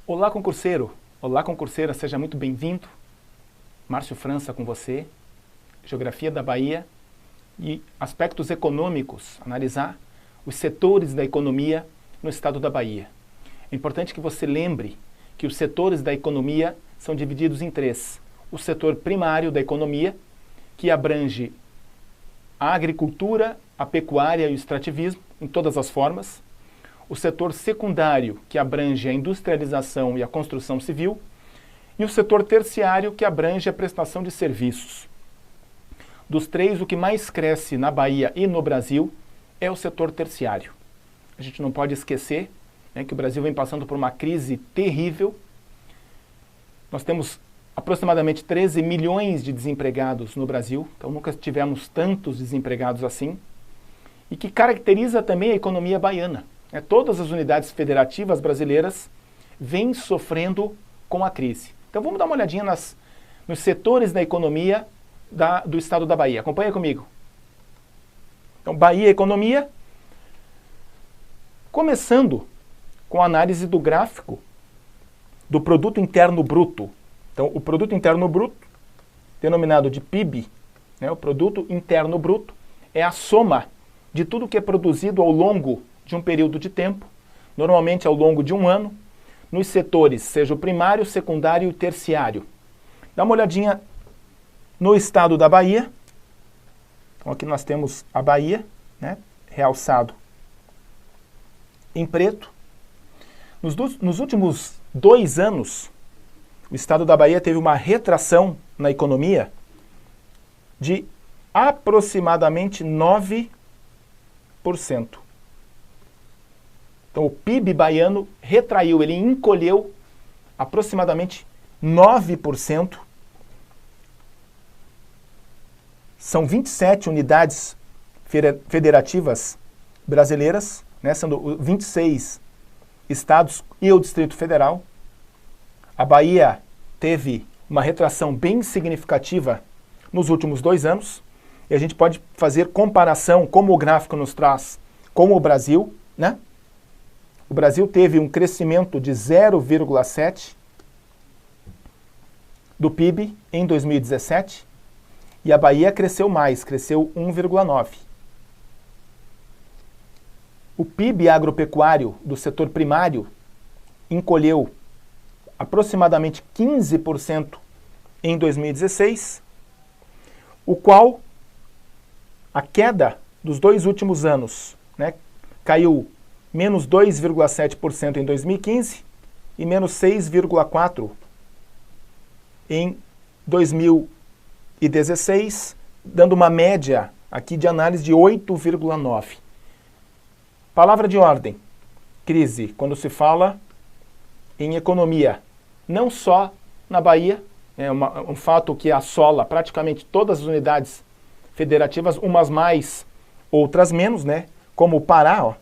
Olá, concurseiro! Olá, concurseira, seja muito bem-vindo. Márcio França com você. Geografia da Bahia e aspectos econômicos, analisar os setores da economia no estado da Bahia. É importante que você lembre que os setores da economia são divididos em três. O setor primário da economia, que abrange a agricultura, a pecuária e o extrativismo, em todas as formas. O setor secundário, que abrange a industrialização e a construção civil, e o setor terciário, que abrange a prestação de serviços. Dos três, o que mais cresce na Bahia e no Brasil é o setor terciário. A gente não pode esquecer, né, que o Brasil vem passando por uma crise terrível. Nós temos aproximadamente 13 milhões de desempregados no Brasil, então nunca tivemos tantos desempregados assim, e que caracteriza também a economia baiana. Todas as unidades federativas brasileiras vêm sofrendo com a crise. Então vamos dar uma olhadinha nos setores da economia do estado da Bahia. Acompanha comigo. Então, Bahia Economia, começando com a análise do gráfico do Produto Interno Bruto. Então, o Produto Interno Bruto, denominado de PIB, né, o Produto Interno Bruto, é a soma de tudo que é produzido ao longo de um período de tempo, normalmente ao longo de um ano, nos setores, seja o primário, secundário e terciário. Dá uma olhadinha no estado da Bahia. Então aqui nós temos a Bahia, né, realçado em preto. Nos últimos 2 anos, o estado da Bahia teve uma retração na economia de aproximadamente 9%. Então, o PIB baiano retraiu, ele encolheu aproximadamente 9%. São 27 unidades federativas brasileiras, né, sendo 26 estados e o Distrito Federal. A Bahia teve uma retração bem significativa nos últimos 2 anos. E a gente pode fazer comparação, como o gráfico nos traz, com o Brasil, né? O Brasil teve um crescimento de 0,7% do PIB em 2017 e a Bahia cresceu mais, cresceu 1,9%. O PIB agropecuário do setor primário encolheu aproximadamente 15% em 2016, o qual a queda dos 2 últimos anos, né, caiu menos 2,7% em 2015 e menos 6,4% em 2016, dando uma média aqui de análise de 8,9%. Palavra de ordem, crise, quando se fala em economia, não só na Bahia, é um fato que assola praticamente todas as unidades federativas, umas mais, outras menos, né? Como o Pará, ó,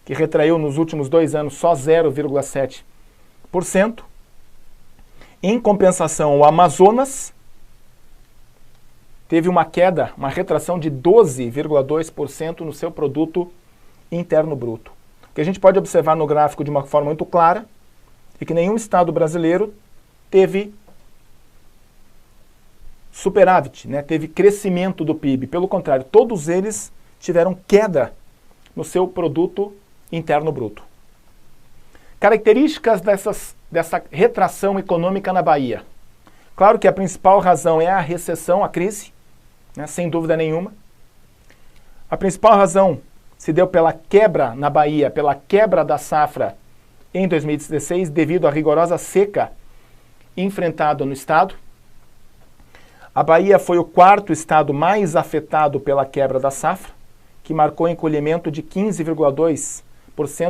que retraiu nos últimos 2 anos só 0,7%. Em compensação, o Amazonas teve uma queda, uma retração de 12,2% no seu produto interno bruto. O que a gente pode observar no gráfico de uma forma muito clara é que nenhum estado brasileiro teve superávit, né? Teve crescimento do PIB. Pelo contrário, todos eles tiveram queda no seu produto interno bruto. Características dessa retração econômica na Bahia. Claro que a principal razão é a recessão, a crise, né, sem dúvida nenhuma. A principal razão se deu pela quebra na Bahia, pela quebra da safra em 2016, devido à rigorosa seca enfrentada no estado. A Bahia foi o 4º estado mais afetado pela quebra da safra, que marcou encolhimento de 15,2%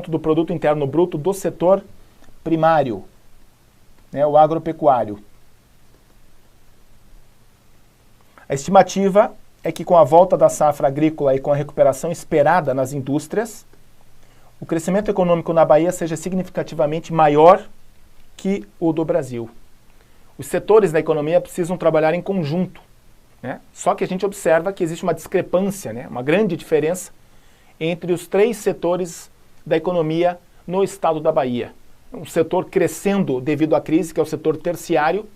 do produto interno bruto do setor primário, né, o agropecuário. A estimativa é que com a volta da safra agrícola e com a recuperação esperada nas indústrias, o crescimento econômico na Bahia seja significativamente maior que o do Brasil. Os setores da economia precisam trabalhar em conjunto, né? Só que a gente observa que existe uma discrepância, né, uma grande diferença entre os 3 setores da economia no estado da Bahia. um setor crescendo devido à crise, que é o setor terciário,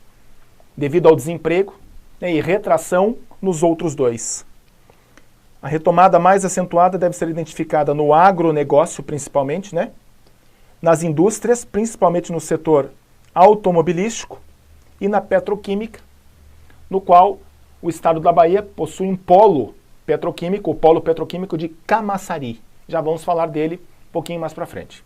devido ao desemprego, né, e retração nos outros dois. A retomada mais acentuada deve ser identificada no agronegócio, principalmente, né, nas indústrias, principalmente no setor automobilístico e na petroquímica, no qual o estado da Bahia possui um polo petroquímico, o polo petroquímico de Camaçari. Já vamos falar dele um pouquinho mais para frente.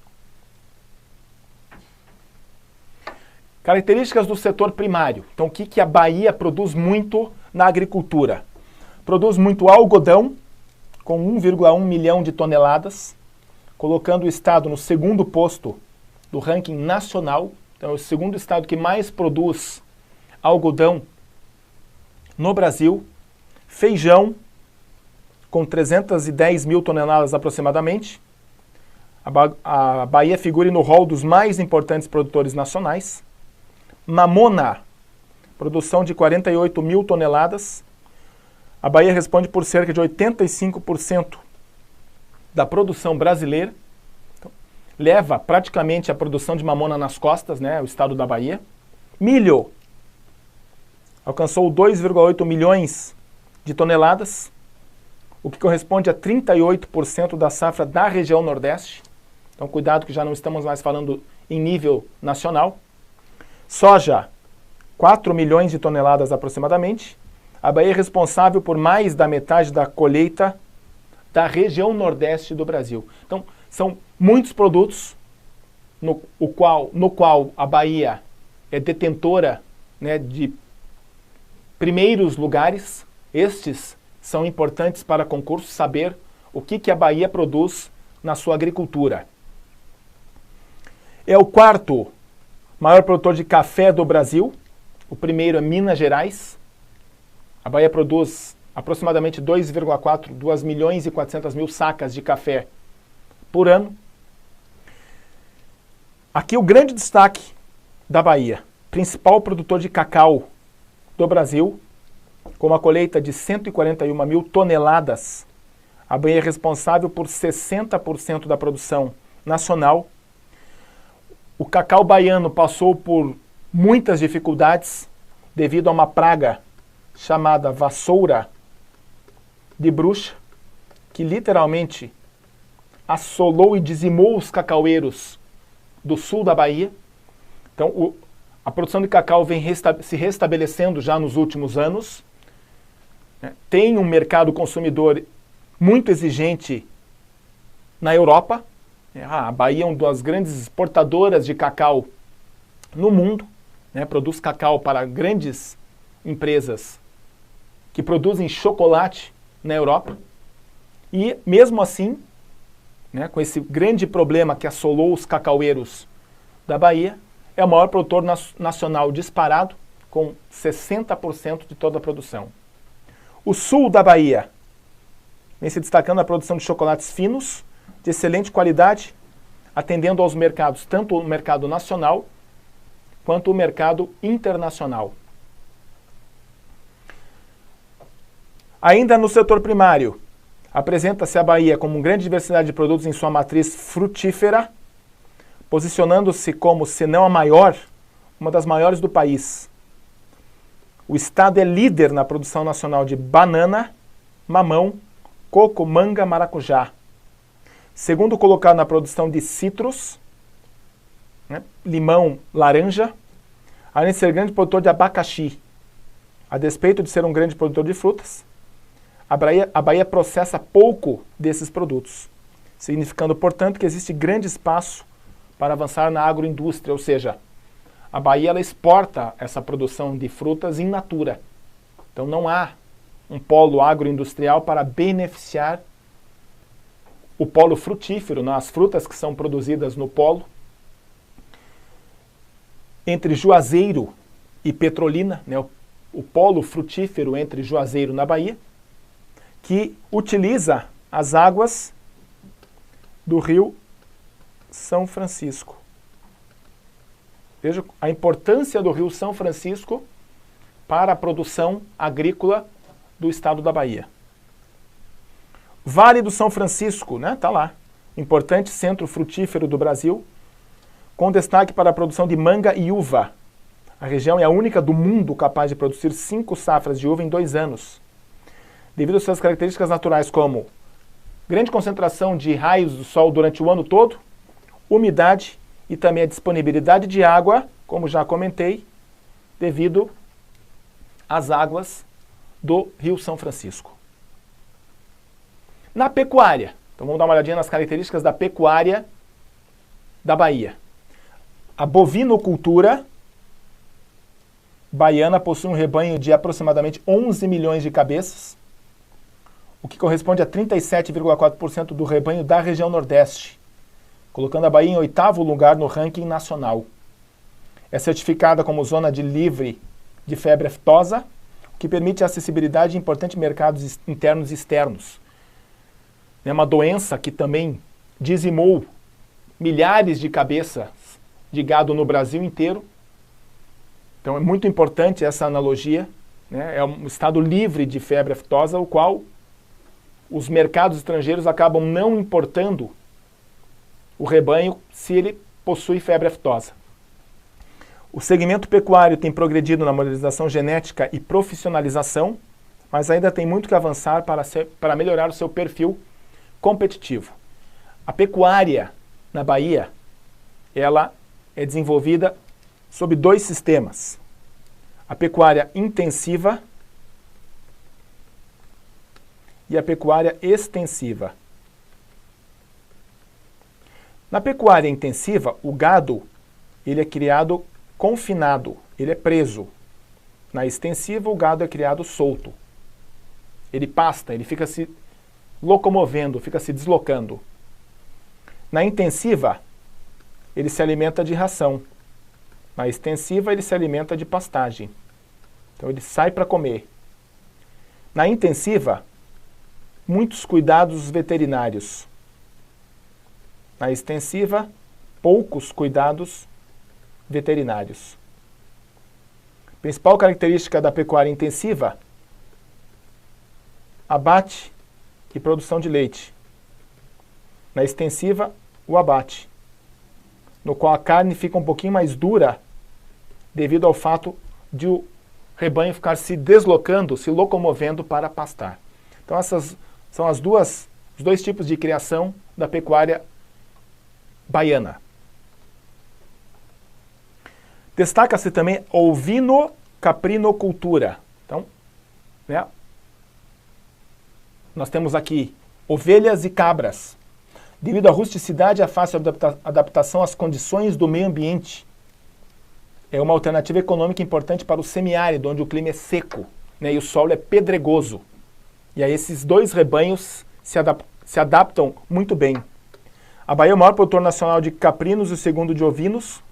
Características do setor primário. Então, o que a Bahia produz muito na agricultura? Produz muito algodão, com 1,1 milhão de toneladas, colocando o estado no segundo posto do ranking nacional. Então, é o segundo estado que mais produz algodão no Brasil. Feijão, com 310 mil toneladas aproximadamente. A Bahia figura no rol dos mais importantes produtores nacionais. Mamona, produção de 48 mil toneladas. A Bahia responde por cerca de 85% da produção brasileira. Então, leva praticamente a produção de mamona nas costas, né, o estado da Bahia. Milho, alcançou 2,8 milhões de toneladas, o que corresponde a 38% da safra da região Nordeste. Então, cuidado que já não estamos mais falando em nível nacional. Soja, 4 milhões de toneladas aproximadamente. A Bahia é responsável por mais da metade da colheita da região Nordeste do Brasil. Então, são muitos produtos no qual a Bahia é detentora, né, de primeiros lugares. Estes são importantes para concurso, saber o que a Bahia produz na sua agricultura. É o quarto maior produtor de café do Brasil. O primeiro é Minas Gerais. A Bahia produz aproximadamente 2 milhões e 400 mil sacas de café por ano. Aqui o grande destaque da Bahia, principal produtor de cacau do Brasil, com uma colheita de 141 mil toneladas. A Bahia é responsável por 60% da produção nacional. O cacau baiano passou por muitas dificuldades devido a uma praga chamada vassoura de bruxa, que literalmente assolou e dizimou os cacaueiros do sul da Bahia. Então, a produção de cacau vem se restabelecendo já nos últimos anos. Tem um mercado consumidor muito exigente na Europa. A Bahia é uma das grandes exportadoras de cacau no mundo, né? Produz cacau para grandes empresas que produzem chocolate na Europa. E mesmo assim, né, com esse grande problema que assolou os cacaueiros da Bahia, é o maior produtor nacional disparado, com 60% de toda a produção. O sul da Bahia vem se destacando na produção de chocolates finos, de excelente qualidade, atendendo aos mercados, tanto o mercado nacional quanto o mercado internacional. Ainda no setor primário, apresenta-se a Bahia como uma grande diversidade de produtos em sua matriz frutífera, posicionando-se como, se não a maior, uma das maiores do país. O estado é líder na produção nacional de banana, mamão, coco, manga, maracujá. Segundo colocado na produção de citros, né, limão, laranja, além de ser grande produtor de abacaxi. A despeito de ser um grande produtor de frutas, a Bahia processa pouco desses produtos, significando, portanto, que existe grande espaço para avançar na agroindústria, ou seja, a Bahia ela exporta essa produção de frutas in natura. Então não há um polo agroindustrial para beneficiar o polo frutífero, né, as frutas que são produzidas no polo. Entre Juazeiro e Petrolina, né, o polo frutífero entre Juazeiro na Bahia, que utiliza as águas do rio São Francisco. Veja a importância do rio São Francisco para a produção agrícola do estado da Bahia. Vale do São Francisco, né? Tá lá. Importante centro frutífero do Brasil, com destaque para a produção de manga e uva. A região é a única do mundo capaz de produzir 5 safras de uva em 2 anos, devido às suas características naturais como grande concentração de raios do sol durante o ano todo, umidade e também a disponibilidade de água, como já comentei, devido às águas do Rio São Francisco. Na pecuária, então vamos dar uma olhadinha nas características da pecuária da Bahia. A bovinocultura baiana possui um rebanho de aproximadamente 11 milhões de cabeças, o que corresponde a 37,4% do rebanho da região Nordeste, colocando a Bahia em 8º lugar no ranking nacional. É certificada como zona livre de febre aftosa, o que permite a acessibilidade de importantes mercados internos e externos. É uma doença que também dizimou milhares de cabeças de gado no Brasil inteiro. Então é muito importante essa analogia, né? É um estado livre de febre aftosa, o qual os mercados estrangeiros acabam não importando o rebanho se ele possui febre aftosa. O segmento pecuário tem progredido na modernização genética e profissionalização, mas ainda tem muito que avançar para melhorar o seu perfil competitivo. A pecuária na Bahia, ela é desenvolvida sob 2 sistemas. A pecuária intensiva e a pecuária extensiva. Na pecuária intensiva, o gado ele é criado confinado, ele é preso. Na extensiva, o gado é criado solto. Ele pasta, ele fica se locomovendo, fica se deslocando. Na intensiva, ele se alimenta de ração. Na extensiva, ele se alimenta de pastagem. Então, ele sai para comer. Na intensiva, muitos cuidados veterinários. Na extensiva, poucos cuidados veterinários. Principal característica da pecuária intensiva: abate e produção de leite. Na extensiva, o abate, no qual a carne fica um pouquinho mais dura devido ao fato de o rebanho ficar se deslocando, se locomovendo para pastar. Então essas são os 2 tipos de criação da pecuária baiana. Destaca-se também a ovino-caprinocultura. Então, né, nós temos aqui ovelhas e cabras. Devido à rusticidade e à fácil adaptação às condições do meio ambiente, é uma alternativa econômica importante para o semiárido, onde o clima é seco, né, e o solo é pedregoso. E aí esses 2 rebanhos se adaptam muito bem. A Bahia é o maior produtor nacional de caprinos e o segundo de ovinos,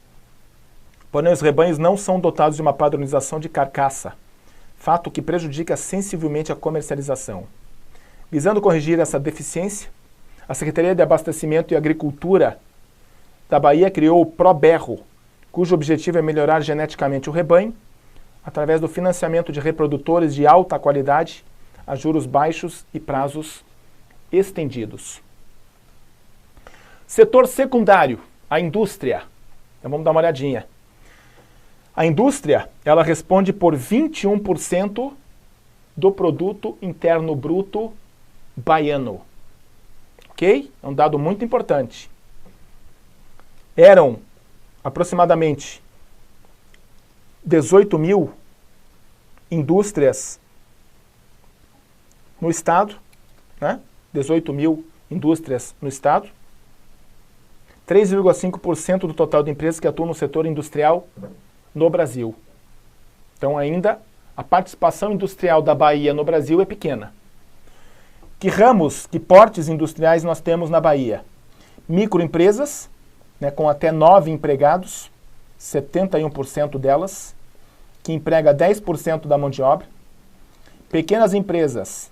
porém os rebanhos não são dotados de uma padronização de carcaça, fato que prejudica sensivelmente a comercialização. Visando corrigir essa deficiência, a Secretaria de Abastecimento e Agricultura da Bahia criou o ProBerro, cujo objetivo é melhorar geneticamente o rebanho, através do financiamento de reprodutores de alta qualidade, a juros baixos e prazos estendidos. Setor secundário, a indústria. Então vamos dar uma olhadinha. A indústria, ela responde por 21% do produto interno bruto baiano. Ok? É um dado muito importante. Eram aproximadamente 18 mil indústrias no estado, né? 18 mil indústrias no estado. 3,5% do total de empresas que atuam no setor industrial no Brasil. Então ainda a participação industrial da Bahia no Brasil é pequena. Que ramos, que portes industriais nós temos na Bahia? Microempresas, né, com até 9 empregados, 71% delas, que emprega 10% da mão de obra. Pequenas empresas,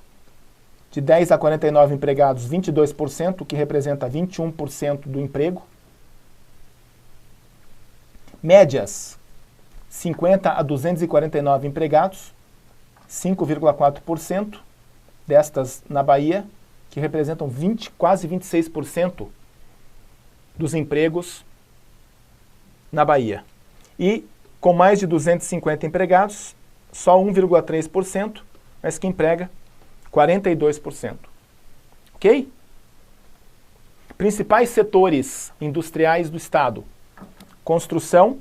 de 10 a 49 empregados, 22%, que representa 21% do emprego. Médias, 50 a 249 empregados, 5,4% destas na Bahia, que representam quase 26% dos empregos na Bahia. E com mais de 250 empregados, só 1,3%, mas que emprega 42%. Ok? Principais setores industriais do Estado: construção,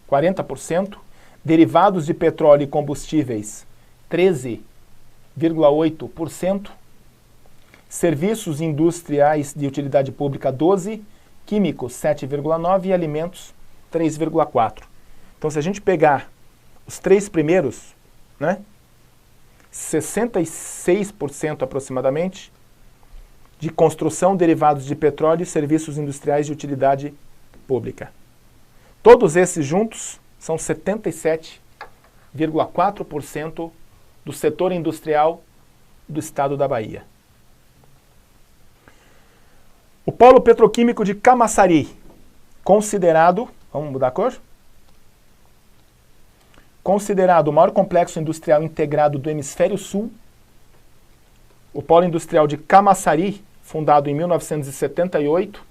40%, derivados de petróleo e combustíveis, 13,8%, serviços industriais de utilidade pública, 12%, químicos, 7,9% e alimentos, 3,4%. Então, se a gente pegar os três primeiros, né, 66% aproximadamente, de construção, derivados de petróleo e serviços industriais de utilidade pública. Todos esses juntos são 77,4% do setor industrial do estado da Bahia. O polo petroquímico de Camaçari, considerado, vamos mudar a cor? Considerado o maior complexo industrial integrado do hemisfério sul, o polo industrial de Camaçari, fundado em 1978,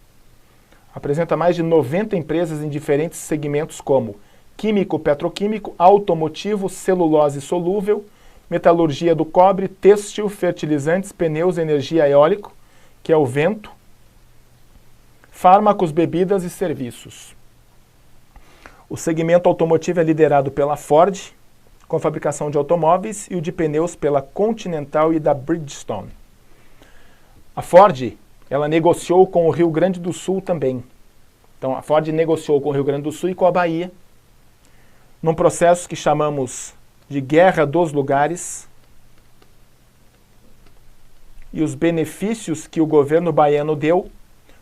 apresenta mais de 90 empresas em diferentes segmentos como químico, petroquímico, automotivo, celulose solúvel, metalurgia do cobre, têxtil, fertilizantes, pneus, energia eólica, que é o vento, fármacos, bebidas e serviços. O segmento automotivo é liderado pela Ford, com a fabricação de automóveis, e o de pneus pela Continental e da Bridgestone. A Ford, ela negociou com o Rio Grande do Sul também. Então, a Ford negociou com o Rio Grande do Sul e com a Bahia, num processo que chamamos de Guerra dos Lugares, e os benefícios que o governo baiano deu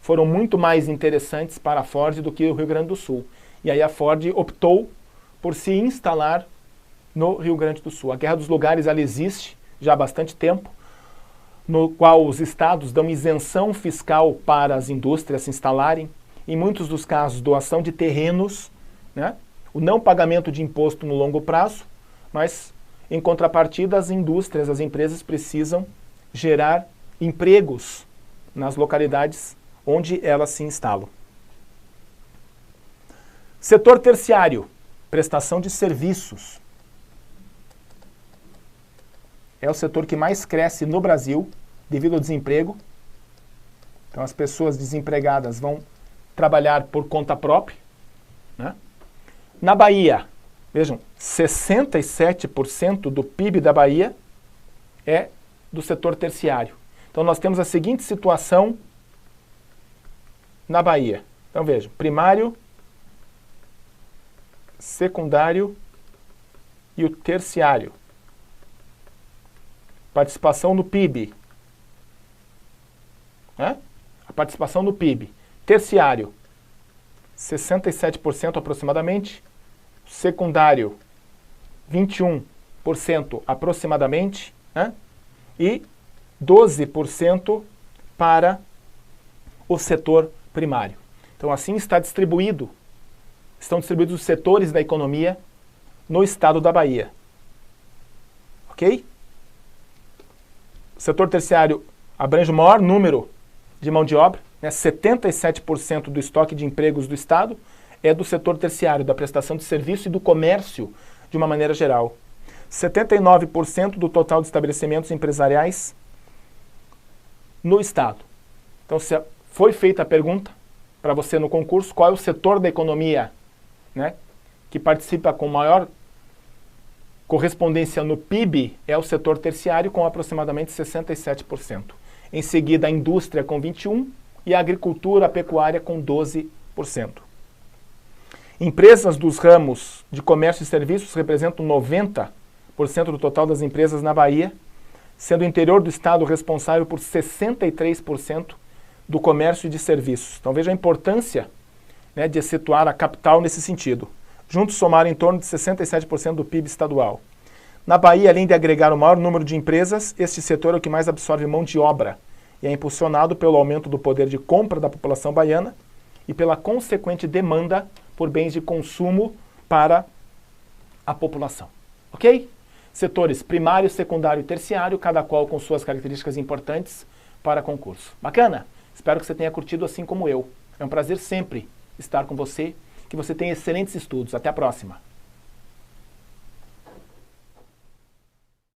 foram muito mais interessantes para a Ford do que o Rio Grande do Sul. E aí a Ford optou por se instalar no Rio Grande do Sul. A Guerra dos Lugares, ela existe já há bastante tempo, no qual os estados dão isenção fiscal para as indústrias se instalarem, em muitos dos casos doação de terrenos, né? O não pagamento de imposto no longo prazo, mas em contrapartida as indústrias, as empresas precisam gerar empregos nas localidades onde elas se instalam. Setor terciário, prestação de serviços. É o setor que mais cresce no Brasil devido ao desemprego. Então as pessoas desempregadas vão trabalhar por conta própria, né? Na Bahia, vejam, 67% do PIB da Bahia é do setor terciário. Então nós temos a seguinte situação na Bahia. Então vejam, primário, secundário e o terciário. Participação no PIB. Né? A participação no PIB. Terciário, 67% aproximadamente. Secundário, 21% aproximadamente. Né? E 12% para o setor primário. Então assim estão distribuídos os setores da economia no estado da Bahia. Ok? O setor terciário abrange o maior número de mão de obra, né? 77% do estoque de empregos do estado é do setor terciário, da prestação de serviço e do comércio de uma maneira geral. 79% do total de estabelecimentos empresariais no estado. Então, se foi feita a pergunta para você no concurso, qual é o setor da economia, né, que participa com maior correspondência no PIB, é o setor terciário, com aproximadamente 67%. Em seguida, a indústria com 21% e a agricultura, a pecuária com 12%. Empresas dos ramos de comércio e serviços representam 90% do total das empresas na Bahia, sendo o interior do estado responsável por 63% do comércio e de serviços. Então veja a importância, né, de situar a capital nesse sentido. Juntos somaram em torno de 67% do PIB estadual. Na Bahia, além de agregar o maior número de empresas, este setor é o que mais absorve mão de obra e é impulsionado pelo aumento do poder de compra da população baiana e pela consequente demanda por bens de consumo para a população. Ok? Setores primário, secundário e terciário, cada qual com suas características importantes para concurso. Bacana? Espero que você tenha curtido assim como eu. É um prazer sempre estar com você Que você tenha excelentes estudos. Até a próxima!